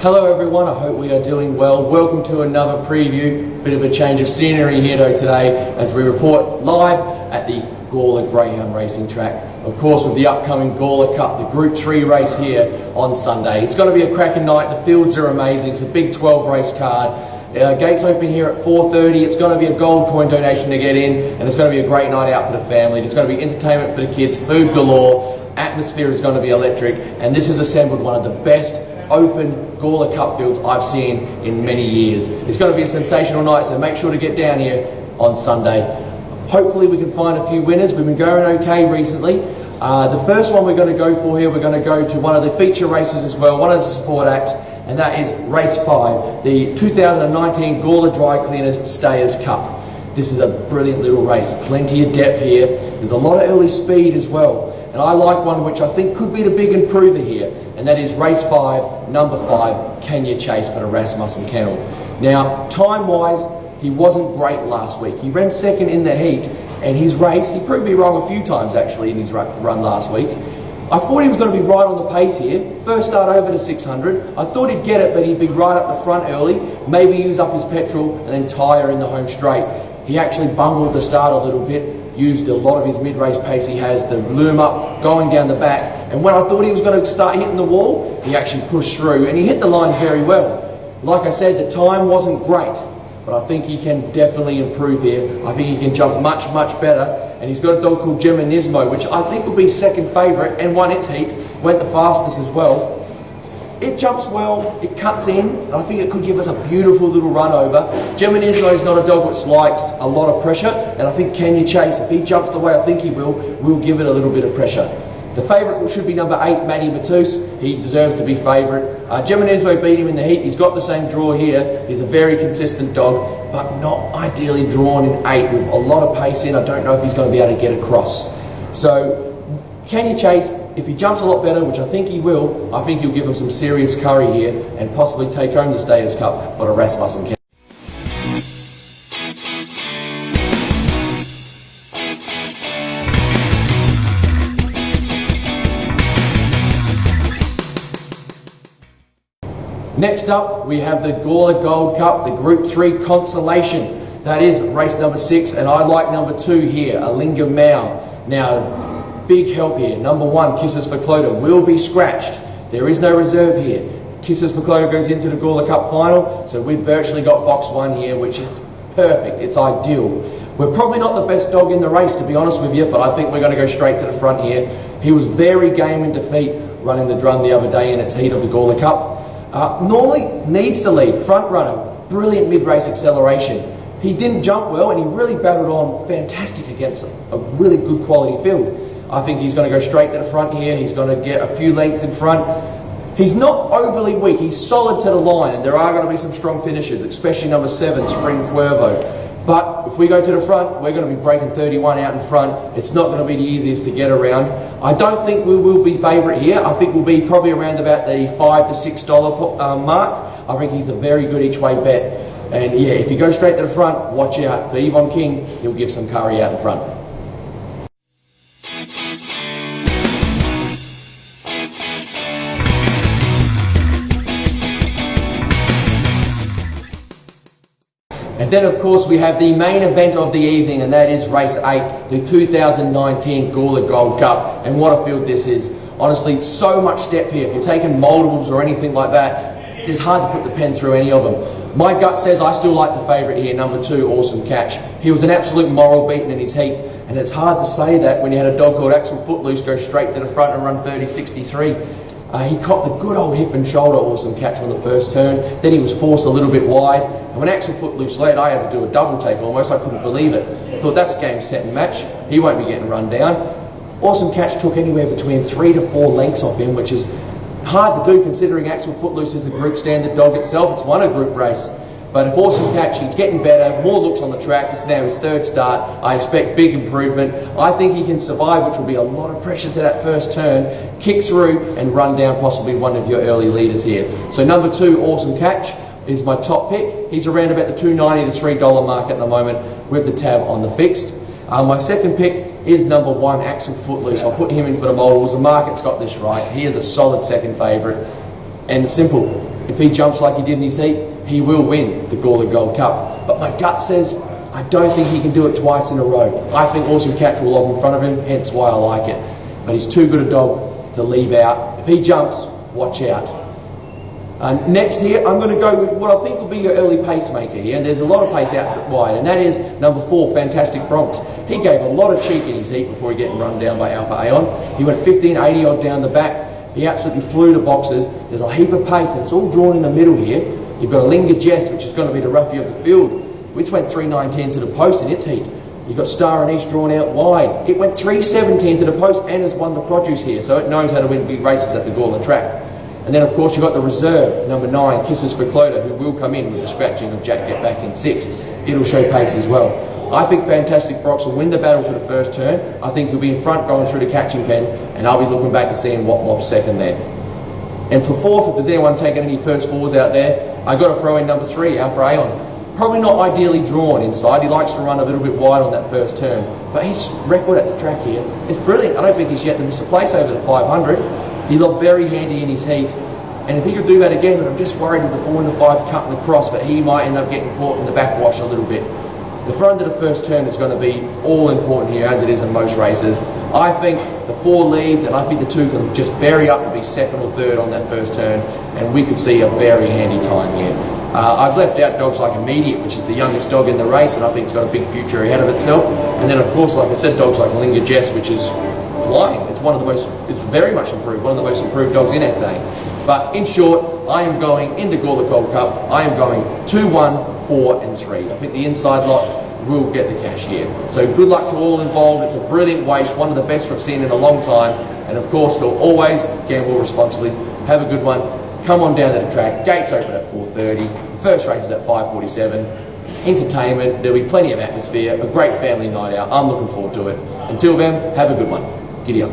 Hello everyone, I hope we are doing well. Welcome to another preview. Bit of a change of scenery here though today as we report live at the Gawler Greyhound Racing Track. Of course with the upcoming Gawler Cup, the Group 3 race here on Sunday. It's going to be a cracking night, the fields are amazing, it's a big 12 race card. Gates open here at 4:30. It's going to be a gold coin donation to get in, and it's going to be a great night out for the family. There's going to be entertainment for the kids, food galore, atmosphere is going to be electric, and this has assembled one of the best open Gawler Cup fields I've seen in many years. It's going to be a sensational night, so make sure to get down here on Sunday. Hopefully we can find a few winners. We've been going okay recently. The first one we're going to go for here, we're going to go to one of the feature races as well, one of the support acts, and that is race 5, the 2019 Gawler Dry Cleaners Stayers Cup. This is a brilliant little race, plenty of depth here. There's a lot of early speed as well, and I like one which I think could be the big improver here, and that is race 5, number 5, Can You Chase for the Rasmussen Kennel. Now, time-wise, he wasn't great last week. He ran second in the heat, and his race, he proved me wrong a few times actually in his run last week. I thought he was going to be right on the pace here. First start over to 600. I thought he'd get it, but he'd be right up the front early, maybe use up his petrol and then tire in the home straight. He actually bungled the start a little bit, used a lot of his mid-race pace he has to loom up, going down the back, and when I thought he was going to start hitting the wall, he actually pushed through and he hit the line very well. Like I said, the time wasn't great, but I think he can definitely improve here. I think he can jump much, much better. And he's got a dog called Geminismo, which I think will be second favourite and won its heat. Went the fastest as well. It jumps well, it cuts in, and I think it could give us a beautiful little run over. Geminismo is not a dog which likes a lot of pressure, and I think Can You Chase, if he jumps the way I think he will give it a little bit of pressure. The favourite should be number 8, Matty Matus. He deserves to be favourite. Geminismo beat him in the heat. He's got the same draw here. He's a very consistent dog, but not ideally drawn in 8 with a lot of pace in. I don't know if he's going to be able to get across. So, Can You Chase? If he jumps a lot better, which I think he will, I think he'll give him some serious curry here and possibly take home the Stayers Cup for the Rasmussen Kennel. Next up, we have the Gawler Gold Cup, the Group 3 Consolation. That is race number 6, and I like number 2 here, Alinga Mao. Now, big help here. Number 1, Kisses for Clota, will be scratched. There is no reserve here. Kisses for Clota goes into the Gawler Cup final, so we've virtually got box 1 here, which is perfect. It's ideal. We're probably not the best dog in the race, to be honest with you, but I think we're going to go straight to the front here. He was very game in defeat running the drum the other day in its heat of the Gawler Cup. Normally needs to lead, front runner, brilliant mid-race acceleration. He didn't jump well and he really battled on fantastic against a really good quality field. I think he's going to go straight to the front here. He's going to get a few lengths in front. He's not overly weak, he's solid to the line, and there are going to be some strong finishes, especially number 7, Spring Cuervo. But if we go to the front, we're going to be breaking 31 out in front. It's not going to be the easiest to get around. I don't think we will be favourite here. I think we'll be probably around about the $5 to $6 mark. I think he's a very good each way bet. And yeah, if you go straight to the front, watch out. For Yvonne King, he'll give some curry out in front. And then of course we have the main event of the evening, and that is race 8, the 2019 Gawler Gold Cup. And what a field this is. Honestly, so much depth here. If you're taking multiples or anything like that, it's hard to put the pen through any of them. My gut says I still like the favourite here, number 2, Awesome Catch. He was an absolute moral beating in his heat, and it's hard to say that when you had a dog called Axel Footloose go straight to the front and run 30.63. He copped a good old hip and shoulder Awesome Catch on the first turn. Then he was forced a little bit wide. And when Axel Footloose led, I had to do a double take almost. I couldn't believe it. I thought that's game, set and match. He won't be getting run down. Awesome Catch took anywhere between 3 to 4 lengths off him, which is hard to do considering Axel Footloose is a group standard dog itself. It's won a group race. But if Awesome Catch, he's getting better, more looks on the track. This is now his 3rd start. I expect big improvement. I think he can survive, which will be a lot of pressure to that first turn, kick through and run down possibly one of your early leaders here. So number 2, Awesome Catch, is my top pick. He's around about the $2.90 to $3 mark at the moment with the tab on the fixed. My second pick is number 1, Axel Footloose. I'll put him in for the multiples. The market's got this right. He is a solid second favourite. And simple, if he jumps like he did in his heat, he will win the Gawler Gold Cup. But my gut says I don't think he can do it twice in a row. I think Awesome Catch will lob in front of him, hence why I like it. But he's too good a dog to leave out. If he jumps, watch out. Next here, I'm going to go with what I think will be your early pacemaker here, and there's a lot of pace out wide, and that is number 4, Fantastic Bronx. He gave a lot of cheek in his heat before he getting run down by Alpha Aeon. He went 1580 odd down the back. He absolutely flew to boxes. There's a heap of pace, and it's all drawn in the middle here. You've got a Linger Jess, which is going to be the roughie of the field, which went 3.910 to the post in its heat. You've got Star and East drawn out wide. It went 3.17 to the post and has won the produce here, so it knows how to win big races at the Gawler track. And then of course you've got the reserve, number 9, Kisses for Clota, who will come in with the scratching of Jack Get Back in 6. It'll show pace as well. I think Fantastic Brox will win the battle to the first turn. I think he'll be in front going through the catching pen, and I'll be looking back and seeing what lobs second there. And for 4th, if there's anyone taking any first 4s out there, I got to throw in number 3, Alpha Aeon. Probably not ideally drawn inside. He likes to run a little bit wide on that first turn, but his record at the track here is brilliant. I don't think he's yet to miss a place over the 500. He looked very handy in his heat, and if he could do that again, I'm just worried with the 4 and the 5 cut and the cross, but he might end up getting caught in the backwash a little bit. The front of the first turn is going to be all important here, as it is in most races. I think the 4 leads, and I think the 2 can just bury up to be 2nd or 3rd on that first turn, and we could see a very handy time here. I've left out dogs like Immediate, which is the youngest dog in the race, and I think it's got a big future ahead of itself. And then, of course, like I said, dogs like Linger Jess, which is flying. It's one of the most, it's very much improved, one of the most improved dogs in SA. But in short, I am going in the Gawler Gold Cup. I am going 2, 1, 4, and 3. I think the inside lot will get the cash here. So good luck to all involved. It's a brilliant waste, one of the best we've seen in a long time. And of course, they'll always gamble responsibly. Have a good one. Come on down to the track. Gates open at 4:30. The first race is at 5:47. Entertainment. There'll be plenty of atmosphere. A great family night out. I'm looking forward to it. Until then, have a good one. Giddy up.